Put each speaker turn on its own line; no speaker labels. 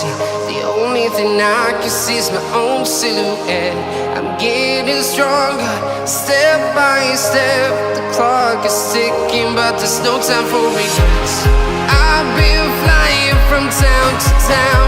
see. The only thing I can see is my own silhouette. I'm getting stronger, step by step. The clock is ticking, but there's no time for regrets. I've been flying from town to town.